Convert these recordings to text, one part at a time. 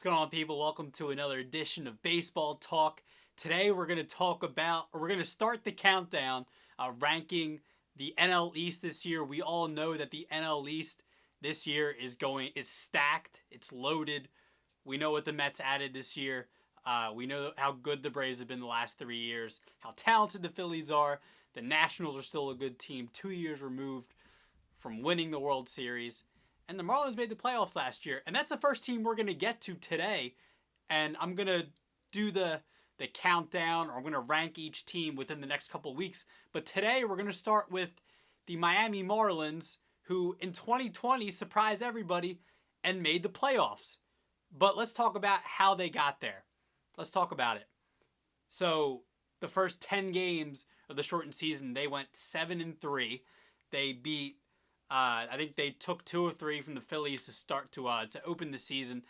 What's going on, people? Welcome to another edition of Baseball Talk. Today we're going to start the countdown, ranking the NL East this year. We all know that the NL East this year is stacked. It's loaded. We know what the Mets added this year. We know how good the Braves have been the last 3 years, how talented the Phillies are. The Nationals are still a good team, 2 years removed from winning the World Series. And the Marlins made the playoffs last year. And that's the first team we're going to get to today. And I'm going to do the countdown, or I'm going to rank each team within the next couple of weeks. But today we're going to start with the Miami Marlins, who in 2020 surprised everybody and made the playoffs. But let's talk about how they got there. Let's talk about it. So the first 10 games of the shortened season, they went 7-3. They beat I think they took 2 or 3 from the Phillies to start to open the season,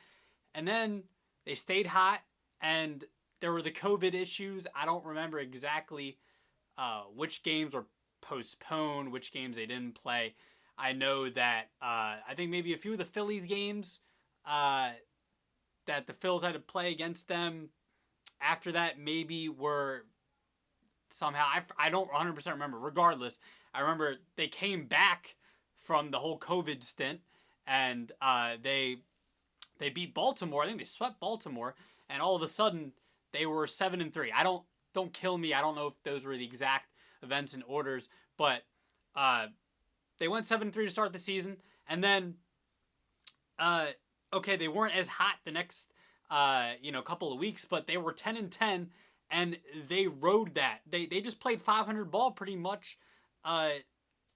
and then they stayed hot. And there were the COVID issues. I don't remember exactly which games were postponed, which games they didn't play. I know that I think maybe a few of the Phillies games that the Phils had to play against them after that maybe were somehow I don't 100% remember. Regardless, I remember they came back from the whole COVID stint, and they beat Baltimore. I think they swept Baltimore, and all of a sudden they were 7-3. Don't kill me. I don't know if those were the exact events and orders, but they went 7-3 to start the season, and then they weren't as hot the next couple of weeks, but they were 10-10, and they rode that. They just played 500 ball pretty much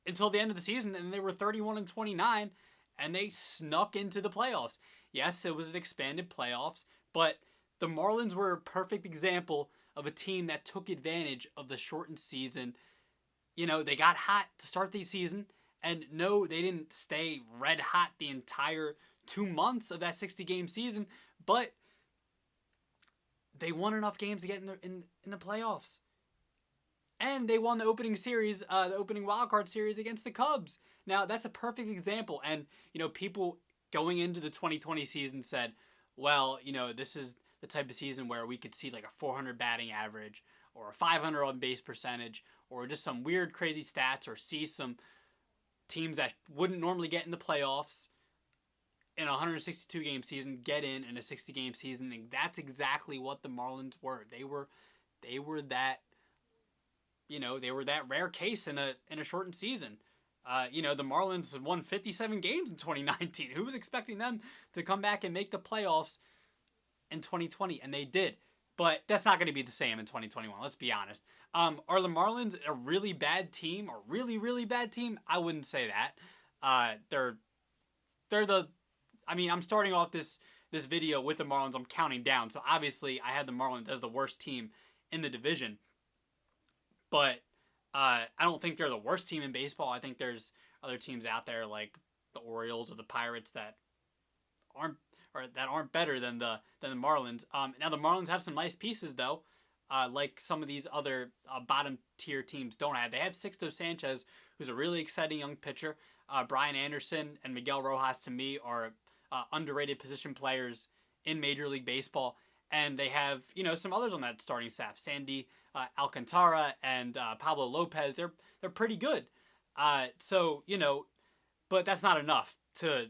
until the end of the season, and they were 31-29, and they snuck into the playoffs. Yes, it was an expanded playoffs, but the Marlins were a perfect example of a team that took advantage of the shortened season. You know, they got hot to start the season, and no, they didn't stay red hot the entire 2 months of that 60-game season, but they won enough games to get in the playoffs. And they won the opening series, the opening wildcard series against the Cubs. Now, that's a perfect example. And, people going into the 2020 season said, well, this is the type of season where we could see like a 400 batting average or a 500 on base percentage or just some weird, crazy stats, or see some teams that wouldn't normally get in the playoffs in a 162-game season get in a 60-game season. And that's exactly what the Marlins were. They were that... they were that rare case in a shortened season. The Marlins won 57 games in 2019. Who was expecting them to come back and make the playoffs in 2020? And they did. But that's not going to be the same in 2021. Let's be honest. Are the Marlins a really bad team? Or really, really bad team? I wouldn't say that. I'm starting off this video with the Marlins. I'm counting down. So obviously I had the Marlins as the worst team in the division. But I don't think they're the worst team in baseball. I think there's other teams out there like the Orioles or the Pirates that aren't better than the Marlins. Now the Marlins have some nice pieces though, like some of these other bottom tier teams don't have. They have Sixto Sanchez, who's a really exciting young pitcher. Brian Anderson and Miguel Rojas, to me, are underrated position players in Major League Baseball. And they have, some others on that starting staff. Sandy Alcantara and Pablo Lopez. They're pretty good. But that's not enough to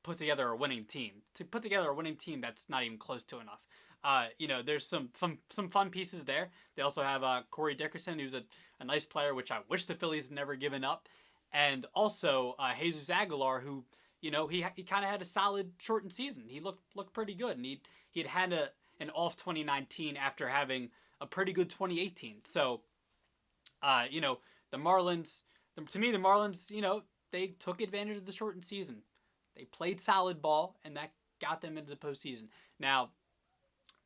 put together a winning team. To put together a winning team, that's not even close to enough. There's some fun pieces there. They also have Corey Dickerson, who's a nice player, which I wish the Phillies had never given up. And also Jesus Aguilar, who, he kind of had a solid shortened season. He looked pretty good, and he'd had an off 2019 after having a pretty good 2018. So, the Marlins, to me, the Marlins, they took advantage of the shortened season. They played solid ball, and that got them into the postseason. Now,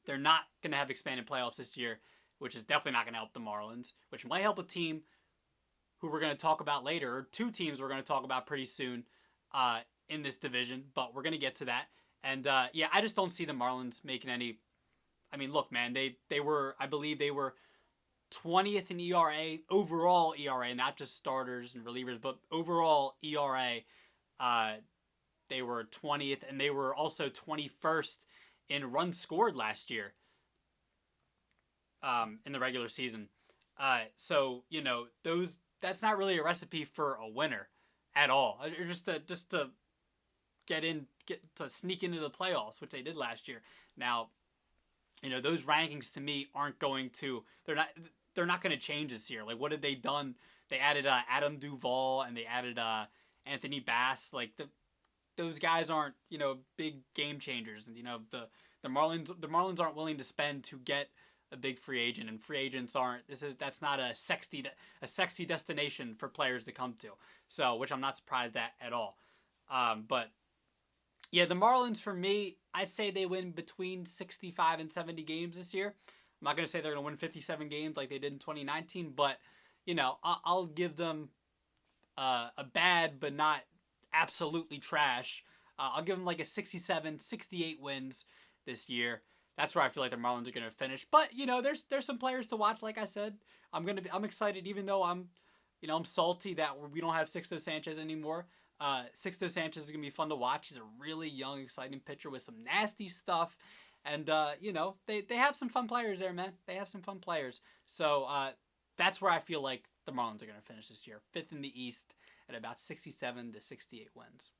they're not going to have expanded playoffs this year, which is definitely not going to help the Marlins, which might help a team who we're going to talk about later, or 2 teams we're going to talk about pretty soon in this division, but we're going to get to that. And, I just don't see the Marlins making any... I mean, look, man, I believe they were 20th in ERA, overall ERA, not just starters and relievers, but overall ERA. They were 20th, and they were also 21st in runs scored last year in the regular season. So that's not really a recipe for a winner at all. Just to get to sneak into the playoffs, which they did last year. Now, those rankings to me aren't going to. They're not going to change this year. Like, what have they done? They added Adam Duvall and they added Anthony Bass. Like those guys aren't big game changers. And the Marlins aren't willing to spend to get a big free agent, and free agents aren't. That's not a sexy destination for players to come to. So, which I'm not surprised at all. But yeah, the Marlins for me, I'd say they win between 65 and 70 games this year. I'm not going to say they're going to win 57 games like they did in 2019, but I'll give them a bad but not absolutely trash. I'll give them like a 67, 68 wins this year. That's where I feel like the Marlins are going to finish. But there's some players to watch. Like I said, I'm excited, even though I'm salty that we don't have Sixto Sanchez anymore. Sixto Sanchez is going to be fun to watch. He's a really young, exciting pitcher with some nasty stuff. And, they have some fun players there, man. They have some fun players. So that's where I feel like the Marlins are going to finish this year. 5th in the East at about 67 to 68 wins.